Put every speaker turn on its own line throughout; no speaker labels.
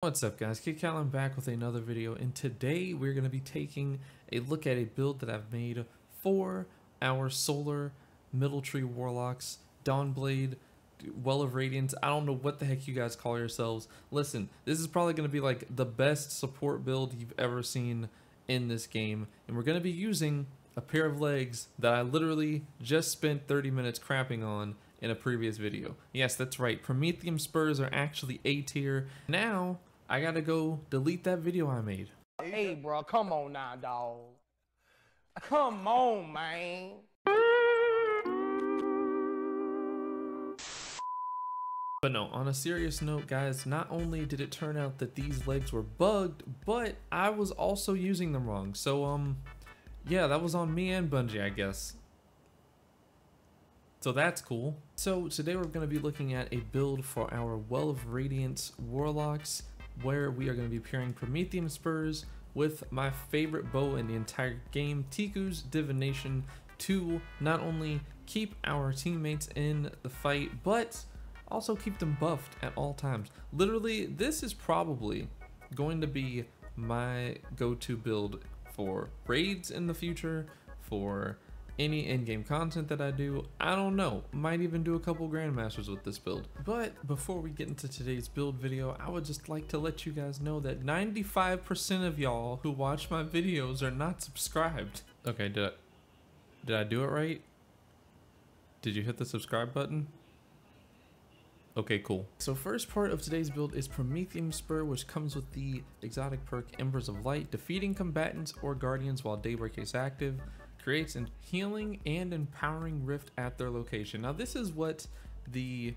What's up guys, Ticcuu back with another video, and today we're going to be taking a look at a build that I've made for our solar middle tree warlocks, Dawnblade, Well of Radiance. I don't know what the heck you guys call yourselves. Listen, this is probably going to be like the best support build you've ever seen in this game, and we're going to be using a pair of legs that I literally just spent 30 minutes crapping on in a previous video. Yes, that's right, Promethium Spurs are actually A tier. Now I gotta go delete that video I made.
Hey, bro, come on now, dog. Come on, man.
But no, on a serious note, guys, not only did it turn out that these legs were bugged, but I was also using them wrong. So, yeah, that was on me and Bungie, I guess. So that's cool. So today we're going to be looking at a build for our Well of Radiance Warlocks, where we are going to be pairing Promethium Spurs with my favorite bow in the entire game, Ticcuu's Divination, to not only keep our teammates in the fight, but also keep them buffed at all times. Literally, this is probably going to be my go-to build for raids in the future, for any in-game content that I do. I don't know, might even do a couple grandmasters with this build. But before we get into today's build video, I would just like to let you guys know that 95% of y'all who watch my videos are not subscribed. Okay, did I do it right? Did you hit the subscribe button? Okay, cool. So first part of today's build is Promethium Spur, which comes with the exotic perk Embers of Light. Defeating combatants or guardians while Daybreak is active creates a healing and empowering rift at their location. Now this is what the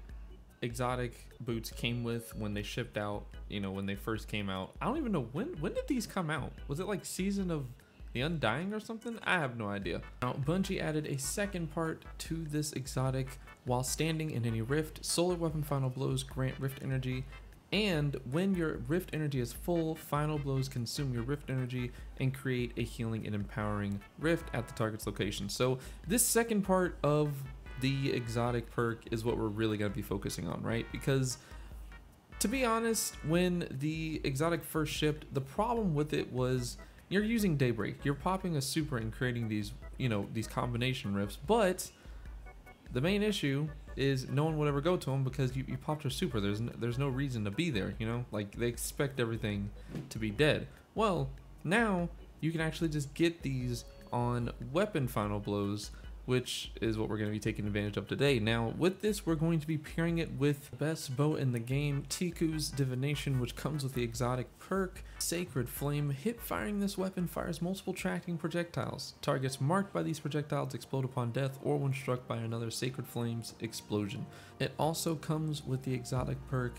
exotic boots came with when they shipped out, you know, when they first came out. I don't even know when did these come out? Was it like Season of the Undying or something? I have no idea. Now Bungie added a second part to this exotic. While standing in any rift, solar weapon final blows grant rift energy, and when your rift energy is full, final blows consume your rift energy and create a healing and empowering rift at the target's location. So this second part of the exotic perk is what we're really going to be focusing on, right? Because to be honest, when the exotic first shipped, the problem with it was you're using Daybreak, you're popping a super and creating these, you know, these combination rifts, but the main issue is no one would ever go to them because you popped your super. There's no reason to be there, you know? Like, they expect everything to be dead. Well, now you can actually just get these on weapon final blows, which is what we're going to be taking advantage of today. Now, with this, we're going to be pairing it with the best bow in the game, Ticcuu's Divination, which comes with the exotic perk Sacred Flame. Hip firing this weapon fires multiple tracking projectiles. Targets marked by these projectiles explode upon death or when struck by another Sacred Flame's explosion. It also comes with the exotic perk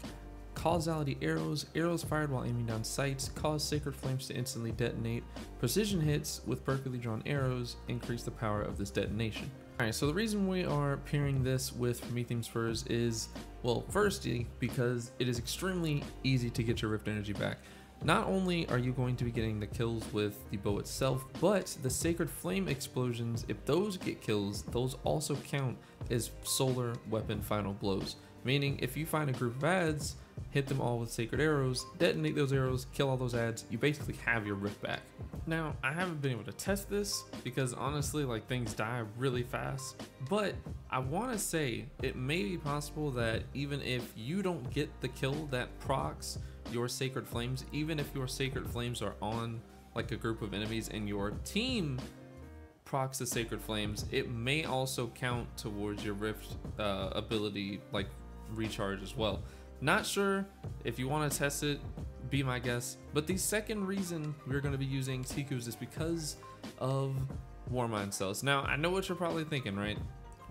Causality Arrows. Arrows fired while aiming down sights cause Sacred Flames to instantly detonate. Precision hits with perfectly drawn arrows increase the power of this detonation. Alright, so the reason we are pairing this with Promethium Spurs is, well, firstly, because it is extremely easy to get your rift energy back. Not only are you going to be getting the kills with the bow itself, but the Sacred Flame explosions, if those get kills, those also count as solar weapon final blows. Meaning, if you find a group of ads, hit them all with sacred arrows, detonate those arrows, kill all those ads, you basically have your rift back. Now, I haven't been able to test this because honestly, like, things die really fast, but I want to say it may be possible that even if you don't get the kill that procs your Sacred Flames, even if your Sacred Flames are on like a group of enemies and your team procs the Sacred Flames, it may also count towards your rift ability, like recharge as well. Not sure. If you want to test it, be my guest. But the second reason we're going to be using Ticcuu's is because of Warmind cells. Now, I know what you're probably thinking, right?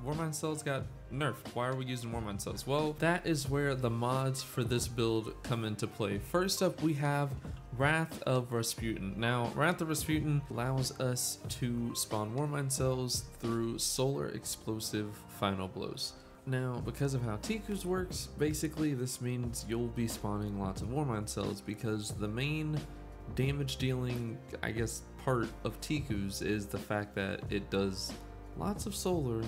Warmind cells got nerfed. Why are we using Warmind cells? Well, that is where the mods for this build come into play. First up, we have Wrath of Rasputin. Now, Wrath of Rasputin allows us to spawn Warmind cells through solar explosive final blows. Now, because of how Ticcuu's works, basically this means you'll be spawning lots of Warmind cells because the main damage dealing, I guess, part of Ticcuu's is the fact that it does lots of solar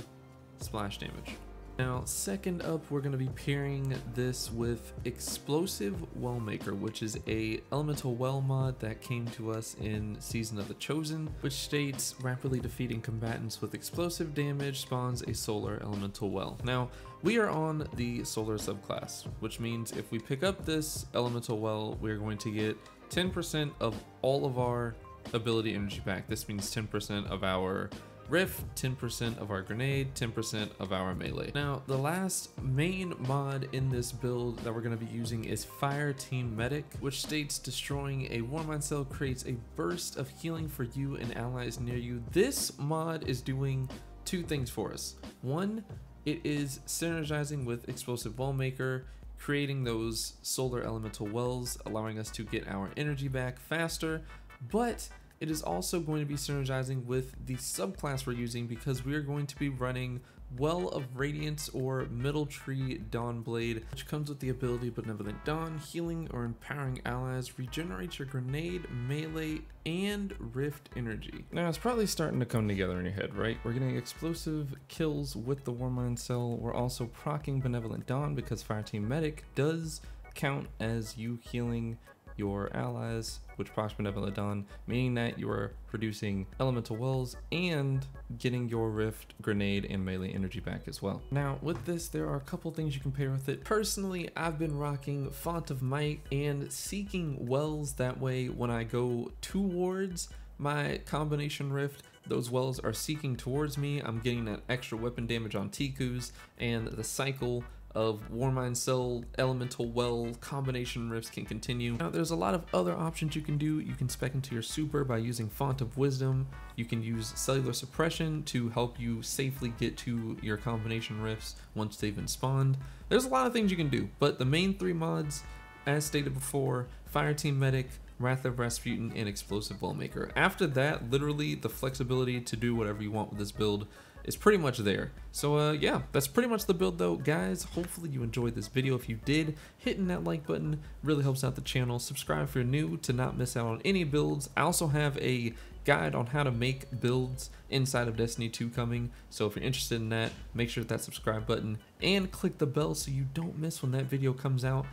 splash damage. Now, second up, we're going to be pairing this with Explosive Wellmaker, which is a elemental well mod that came to us in Season of the Chosen, which states rapidly defeating combatants with explosive damage spawns a solar elemental well. Now, we are on the solar subclass, which means if we pick up this elemental well, we're going to get 10% of all of our ability energy back. This means 10% of our Rift, 10% of our grenade, 10% of our melee. Now, the last main mod in this build that we're going to be using is Fire Team Medic, which states destroying a Warmind cell creates a burst of healing for you and allies near you. This mod is doing two things for us. One, it is synergizing with Explosive Wellmaker, creating those solar elemental wells, allowing us to get our energy back faster, but it is also going to be synergizing with the subclass we're using because we are going to be running Well of Radiance or Middle Tree Dawnblade, which comes with the ability Benevolent Dawn, healing or empowering allies, regenerates your grenade, melee, and rift energy. Now it's probably starting to come together in your head, right? We're getting explosive kills with the Warmind cell. We're also proccing Benevolent Dawn because Fire Team Medic does count as you healing your allies, which procs Benevolent Dawn, meaning that you are producing elemental wells and getting your rift, grenade, and melee energy back as well. Now with this, there are a couple things you can pair with it. Personally, I've been rocking Font of Might and seeking wells. That way when I go towards my combination rift, those wells are seeking towards me. I'm getting that extra weapon damage on Ticcus, and the cycle of Warmind cell elemental well combination rifts can continue. Now there's a lot of other options you can do. You can spec into your super by using Font of Wisdom. You can use cellular suppression to help you safely get to your combination rifts once they've been spawned. There's a lot of things you can do, but the main three mods, as stated before, Fire Team Medic, Wrath of Rasputin, and Explosive Wellmaker. After that, literally the flexibility to do whatever you want with this build is pretty much there. So yeah, that's pretty much the build though, guys. Hopefully you enjoyed this video. If you did, hitting that like button really helps out the channel. Subscribe if you're new to not miss out on any builds. I also have a guide on how to make builds inside of Destiny 2 coming, so if you're interested in that, make sure to hit that subscribe button and click the bell so you don't miss when that video comes out.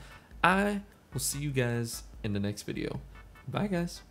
I will see you guys in the next video. Bye guys.